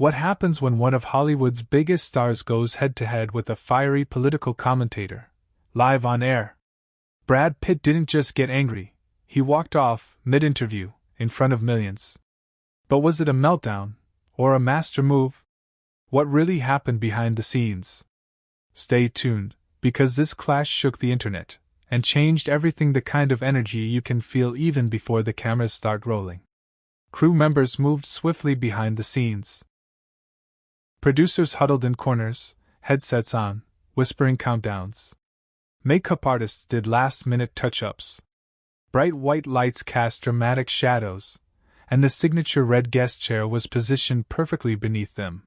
What happens when one of Hollywood's biggest stars goes head-to-head with a fiery political commentator, live on air? Brad Pitt didn't just get angry, he walked off, mid-interview, in front of millions. But was it a meltdown, or a master move? What really happened behind the scenes? Stay tuned, because this clash shook the internet, and changed everything, the kind of energy you can feel even before the cameras start rolling. Crew members moved swiftly behind the scenes. Producers huddled in corners, headsets on, whispering countdowns. Makeup artists did last-minute touch-ups. Bright white lights cast dramatic shadows, and the signature red guest chair was positioned perfectly beneath them.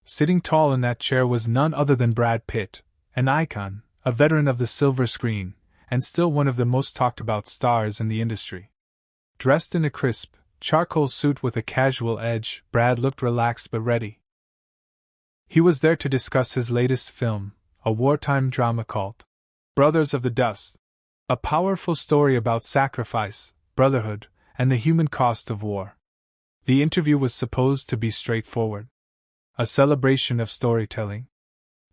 Sitting tall in that chair was none other than Brad Pitt, an icon, a veteran of the silver screen, and still one of the most talked-about stars in the industry. Dressed in a crisp, charcoal suit with a casual edge, Brad looked relaxed but ready. He was there to discuss his latest film, a wartime drama called Brothers of the Dust, a powerful story about sacrifice, brotherhood, and the human cost of war. The interview was supposed to be straightforward, a celebration of storytelling,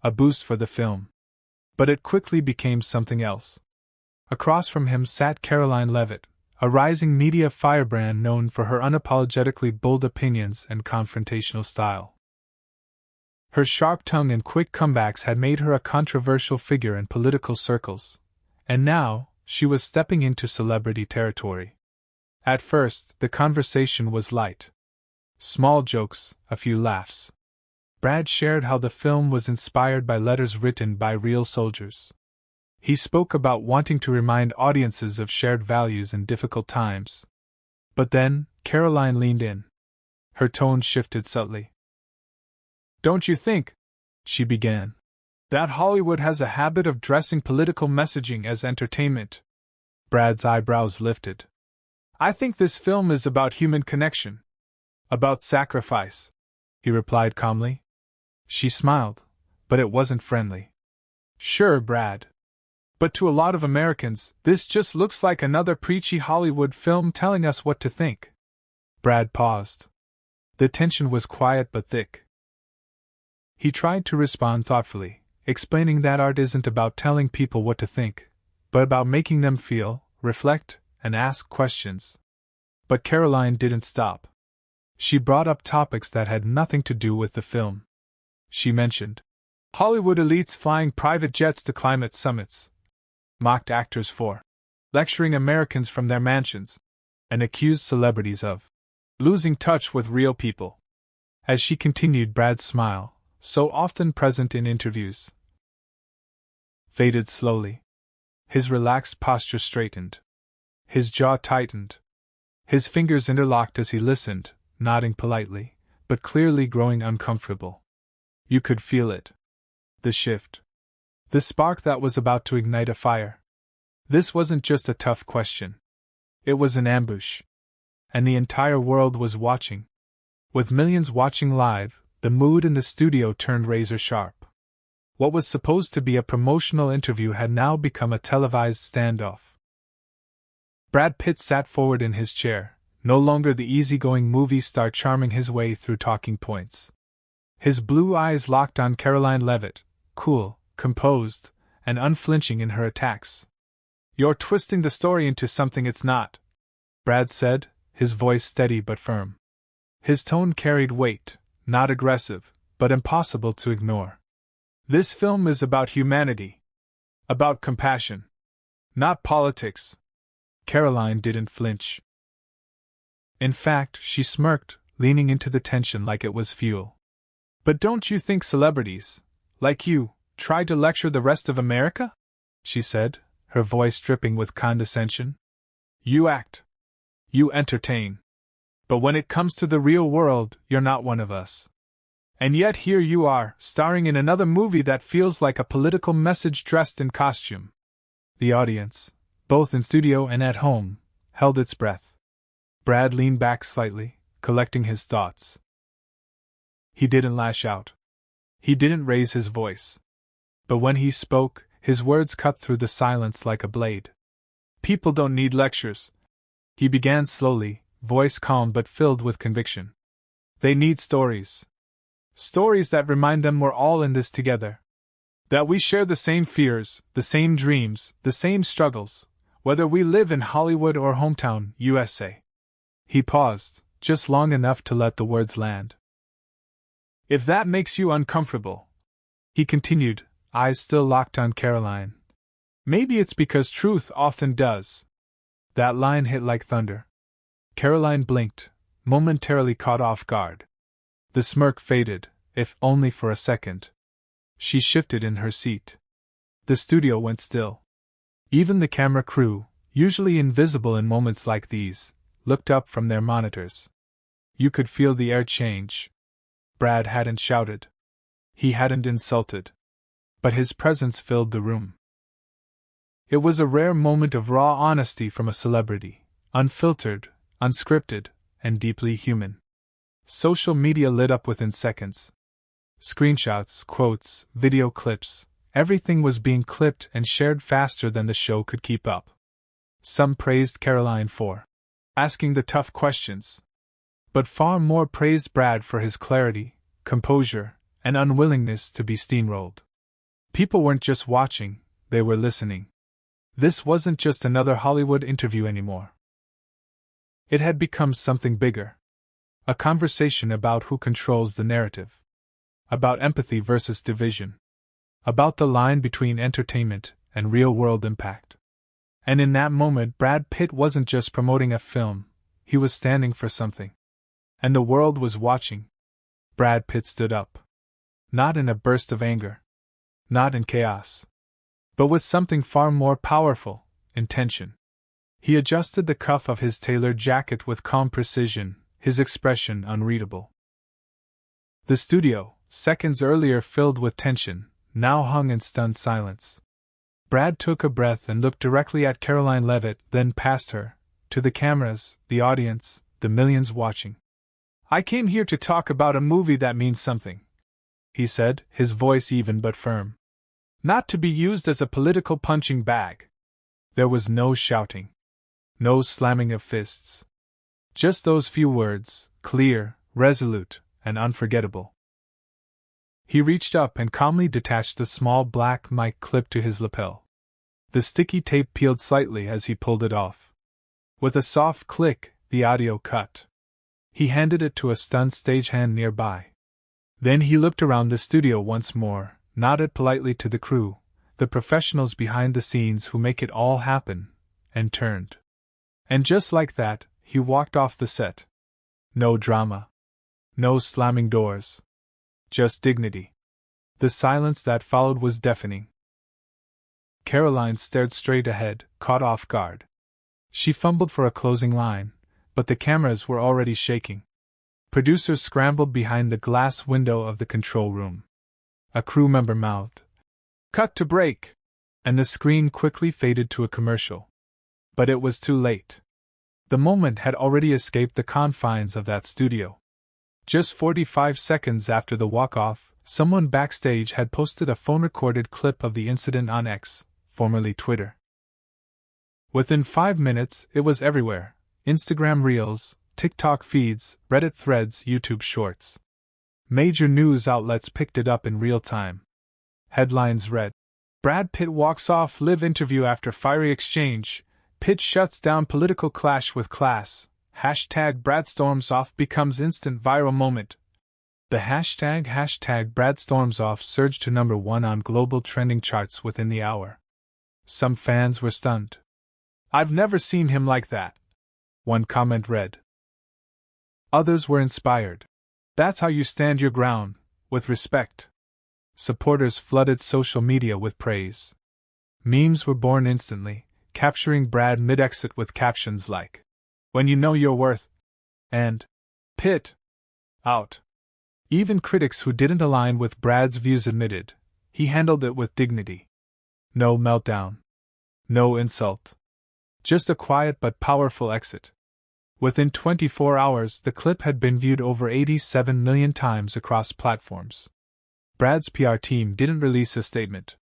a boost for the film. But it quickly became something else. Across from him sat Karoline Leavitt, a rising media firebrand known for her unapologetically bold opinions and confrontational style. Her sharp tongue and quick comebacks had made her a controversial figure in political circles, and now she was stepping into celebrity territory. At first, the conversation was light. Small jokes, a few laughs. Brad shared how the film was inspired by letters written by real soldiers. He spoke about wanting to remind audiences of shared values in difficult times. But then, Karoline leaned in. Her tone shifted subtly. "Don't you think," she began, "that Hollywood has a habit of dressing political messaging as entertainment?" Brad's eyebrows lifted. "I think this film is about human connection. About sacrifice," he replied calmly. She smiled, but it wasn't friendly. "Sure, Brad. But to a lot of Americans, this just looks like another preachy Hollywood film telling us what to think." Brad paused. The tension was quiet but thick. He tried to respond thoughtfully, explaining that art isn't about telling people what to think, but about making them feel, reflect, and ask questions. But Karoline didn't stop. She brought up topics that had nothing to do with the film. She mentioned Hollywood elites flying private jets to climate summits, mocked actors for lecturing Americans from their mansions, and accused celebrities of losing touch with real people. As she continued, Brad's smile, so often present in interviews, faded slowly. His relaxed posture straightened. His jaw tightened. His fingers interlocked as he listened, nodding politely, but clearly growing uncomfortable. You could feel it. The shift. The spark that was about to ignite a fire. This wasn't just a tough question. It was an ambush. And the entire world was watching. With millions watching live, the mood in the studio turned razor sharp. What was supposed to be a promotional interview had now become a televised standoff. Brad Pitt sat forward in his chair, no longer the easygoing movie star charming his way through talking points. His blue eyes locked on Karoline Leavitt, cool, composed, and unflinching in her attacks. "You're twisting the story into something it's not," Brad said, his voice steady but firm. His tone carried weight, not aggressive, but impossible to ignore. "This film is about humanity. About compassion. Not politics." Karoline didn't flinch. In fact, she smirked, leaning into the tension like it was fuel. "But don't you think celebrities, like you, try to lecture the rest of America?" she said, her voice dripping with condescension. "You act. You entertain. But when it comes to the real world, you're not one of us. And yet here you are, starring in another movie that feels like a political message dressed in costume." The audience, both in studio and at home, held its breath. Brad leaned back slightly, collecting his thoughts. He didn't lash out. He didn't raise his voice. But when he spoke, his words cut through the silence like a blade. "People don't need lectures," he began slowly, voice calm but filled with conviction. "They need stories. Stories that remind them we're all in this together. That we share the same fears, the same dreams, the same struggles, whether we live in Hollywood or hometown, USA. He paused, just long enough to let the words land. If that makes you uncomfortable, he continued, eyes still locked on Karoline. Maybe it's because truth often does. That line hit like thunder. Karoline blinked, momentarily caught off guard. The smirk faded, if only for a second. She shifted in her seat. The studio went still. Even the camera crew, usually invisible in moments like these, looked up from their monitors. You could feel the air change. Brad hadn't shouted. He hadn't insulted. But his presence filled the room. It was a rare moment of raw honesty from a celebrity, unfiltered, unscripted, and deeply human. Social media lit up within seconds. Screenshots, quotes, video clips, everything was being clipped and shared faster than the show could keep up. Some praised Karoline for asking the tough questions, but far more praised Brad for his clarity, composure, and unwillingness to be steamrolled. People weren't just watching, they were listening. This wasn't just another Hollywood interview anymore. It had become something bigger. A conversation about who controls the narrative. About empathy versus division. About the line between entertainment and real-world impact. And in that moment, Brad Pitt wasn't just promoting a film, he was standing for something. And the world was watching. Brad Pitt stood up. Not in a burst of anger. Not in chaos. But with something far more powerful, intention. He adjusted the cuff of his tailored jacket with calm precision, his expression unreadable. The studio, seconds earlier filled with tension, now hung in stunned silence. Brad took a breath and looked directly at Karoline Leavitt, then past her, to the cameras, the audience, the millions watching. I came here to talk about a movie that means something, he said, his voice even but firm. Not to be used as a political punching bag. There was no shouting. No slamming of fists. Just those few words, clear, resolute, and unforgettable. He reached up and calmly detached the small black mic clip to his lapel. The sticky tape peeled slightly as he pulled it off. With a soft click, the audio cut. He handed it to a stunned stagehand nearby. Then he looked around the studio once more, nodded politely to the crew, the professionals behind the scenes who make it all happen, and turned. And just like that, he walked off the set. No drama. No slamming doors. Just dignity. The silence that followed was deafening. Karoline stared straight ahead, caught off guard. She fumbled for a closing line, but the cameras were already shaking. Producers scrambled behind the glass window of the control room. A crew member mouthed, "Cut to break!" and the screen quickly faded to a commercial. But it was too late. The moment had already escaped the confines of that studio. Just 45 seconds after the walk-off, someone backstage had posted a phone-recorded clip of the incident on X, formerly Twitter. Within 5 minutes, it was everywhere: Instagram Reels, TikTok feeds, Reddit threads, YouTube Shorts. Major news outlets picked it up in real time. Headlines read, Brad Pitt walks off live interview after fiery exchange, Pitt shuts down political clash with class, hashtag Brad storms off becomes instant viral moment. The hashtag Brad storms off surged to number 1 on global trending charts within the hour. Some fans were stunned. I've never seen him like that, one comment read. Others were inspired. That's how you stand your ground, with respect. Supporters flooded social media with praise. Memes were born instantly, capturing Brad mid-exit with captions like, "When you know your worth," and "Pitt out." Even critics who didn't align with Brad's views admitted, he handled it with dignity. No meltdown. No insult. Just a quiet but powerful exit. Within 24 hours, the clip had been viewed over 87 million times across platforms. Brad's PR team didn't release a statement.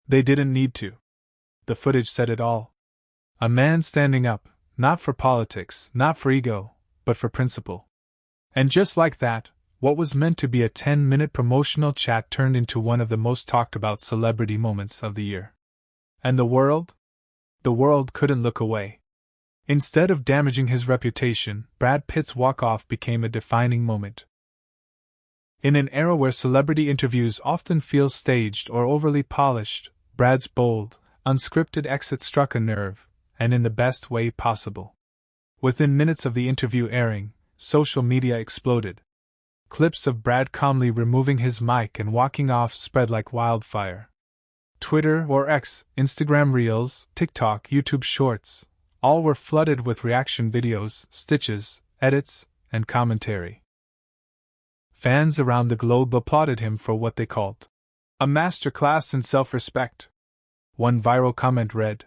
They didn't need to. The footage said it all. A man standing up, not for politics, not for ego, but for principle. And just like that, what was meant to be a 10-minute promotional chat turned into one of the most talked about celebrity moments of the year. And the world? The world couldn't look away. Instead of damaging his reputation, Brad Pitt's walk-off became a defining moment. In an era where celebrity interviews often feel staged or overly polished, Brad's bold, unscripted exit struck a nerve, and in the best way possible. Within minutes of the interview airing, social media exploded. Clips of Brad calmly removing his mic and walking off spread like wildfire. Twitter or X, Instagram Reels, TikTok, YouTube Shorts, all were flooded with reaction videos, stitches, edits, and commentary. Fans around the globe applauded him for what they called a masterclass in self-respect. One viral comment read,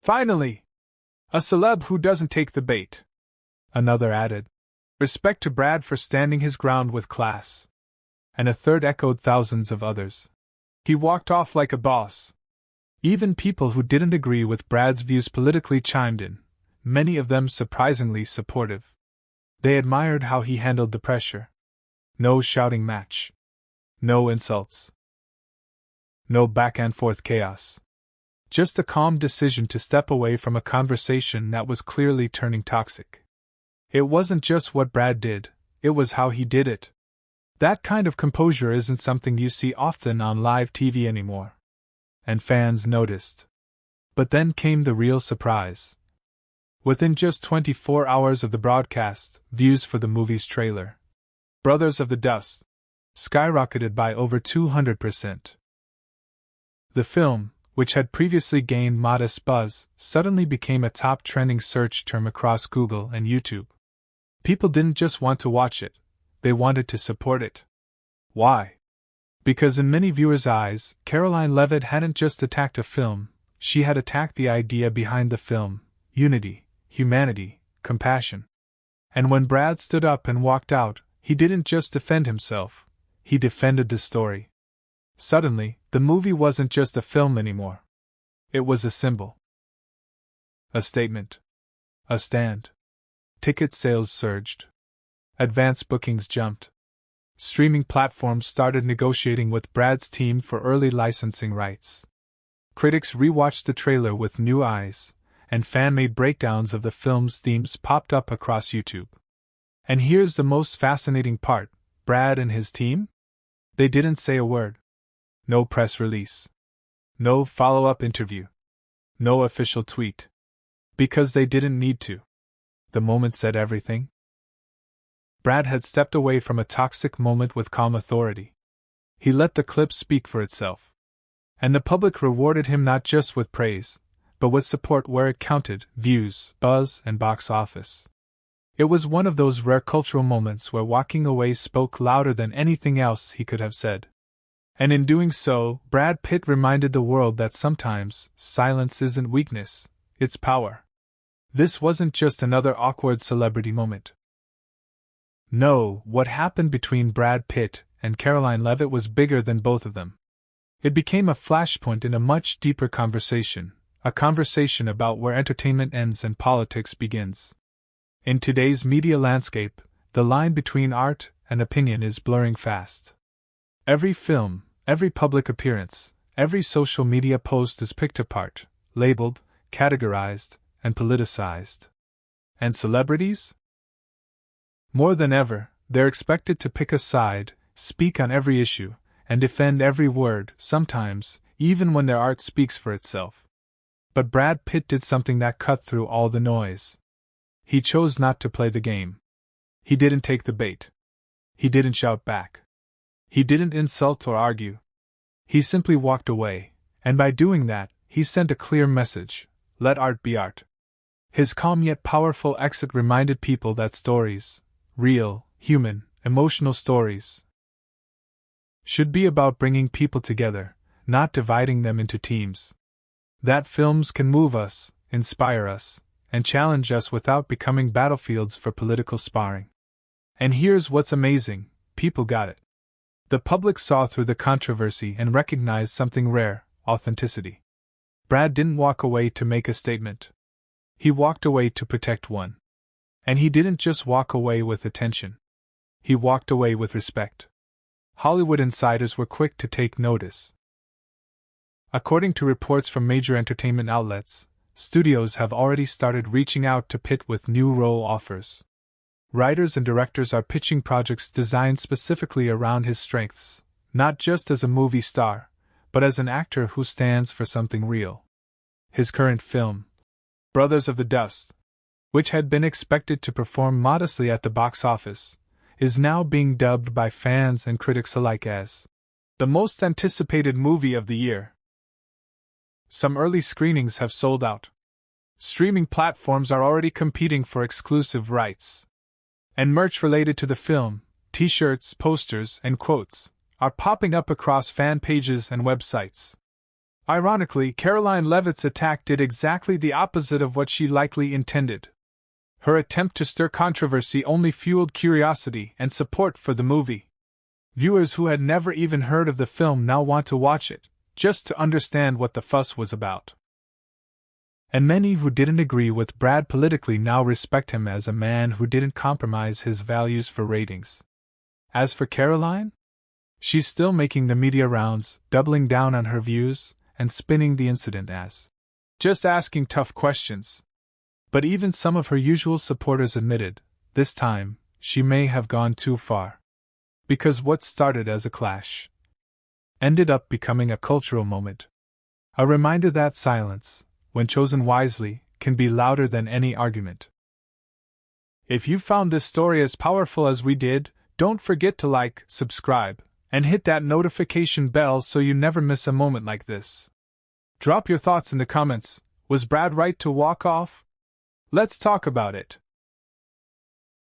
"Finally! A celeb who doesn't take the bait." Another added, "Respect to Brad for standing his ground with class." And a third echoed thousands of others. "He walked off like a boss." Even people who didn't agree with Brad's views politically chimed in, many of them surprisingly supportive. They admired how he handled the pressure. No shouting match. No insults. No back-and-forth chaos. Just a calm decision to step away from a conversation that was clearly turning toxic. It wasn't just what Brad did, it was how he did it. That kind of composure isn't something you see often on live TV anymore. And fans noticed. But then came the real surprise. Within just 24 hours of the broadcast, views for the movie's trailer, Brothers of the Dust, skyrocketed by over 200%. The film, which had previously gained modest buzz, suddenly became a top trending search term across Google and YouTube. People didn't just want to watch it, they wanted to support it. Why? Because in many viewers' eyes, Karoline Leavitt hadn't just attacked a film, she had attacked the idea behind the film: unity, humanity, compassion. And when Brad stood up and walked out, he didn't just defend himself, he defended the story. Suddenly, the movie wasn't just a film anymore. It was a symbol. A statement. A stand. Ticket sales surged. Advance bookings jumped. Streaming platforms started negotiating with Brad's team for early licensing rights. Critics rewatched the trailer with new eyes, and fan-made breakdowns of the film's themes popped up across YouTube. And here's the most fascinating part: Brad and his team? They didn't say a word. No press release. No follow-up interview. No official tweet. Because they didn't need to. The moment said everything. Brad had stepped away from a toxic moment with calm authority. He let the clip speak for itself. And the public rewarded him not just with praise, but with support where it counted: views, buzz, and box office. It was one of those rare cultural moments where walking away spoke louder than anything else he could have said. And in doing so, Brad Pitt reminded the world that sometimes silence isn't weakness, it's power. This wasn't just another awkward celebrity moment. No, what happened between Brad Pitt and Karoline Leavitt was bigger than both of them. It became a flashpoint in a much deeper conversation, a conversation about where entertainment ends and politics begins. In today's media landscape, the line between art and opinion is blurring fast. Every film, every public appearance, every social media post is picked apart, labeled, categorized, and politicized. And celebrities? More than ever, they're expected to pick a side, speak on every issue, and defend every word, sometimes, even when their art speaks for itself. But Brad Pitt did something that cut through all the noise. He chose not to play the game. He didn't take the bait. He didn't shout back. He didn't insult or argue. He simply walked away, and by doing that, he sent a clear message: let art be art. His calm yet powerful exit reminded people that stories, real, human, emotional stories, should be about bringing people together, not dividing them into teams. That films can move us, inspire us, and challenge us without becoming battlefields for political sparring. And here's what's amazing: people got it. The public saw through the controversy and recognized something rare: authenticity. Brad didn't walk away to make a statement. He walked away to protect one. And he didn't just walk away with attention. He walked away with respect. Hollywood insiders were quick to take notice. According to reports from major entertainment outlets, studios have already started reaching out to Pitt with new role offers. Writers and directors are pitching projects designed specifically around his strengths, not just as a movie star, but as an actor who stands for something real. His current film, Brothers of the Dust, which had been expected to perform modestly at the box office, is now being dubbed by fans and critics alike as the most anticipated movie of the year. Some early screenings have sold out. Streaming platforms are already competing for exclusive rights. And merch related to the film, t-shirts, posters, and quotes, are popping up across fan pages and websites. Ironically, Karoline Leavitt's attack did exactly the opposite of what she likely intended. Her attempt to stir controversy only fueled curiosity and support for the movie. Viewers who had never even heard of the film now want to watch it, just to understand what the fuss was about. And many who didn't agree with Brad politically now respect him as a man who didn't compromise his values for ratings. As for Karoline, she's still making the media rounds, doubling down on her views, and spinning the incident as just asking tough questions. But even some of her usual supporters admitted, this time, she may have gone too far. Because what started as a clash ended up becoming a cultural moment. A reminder that silence, when chosen wisely, can be louder than any argument. If you found this story as powerful as we did, don't forget to like, subscribe, and hit that notification bell so you never miss a moment like this. Drop your thoughts in the comments. Was Brad right to walk off? Let's talk about it.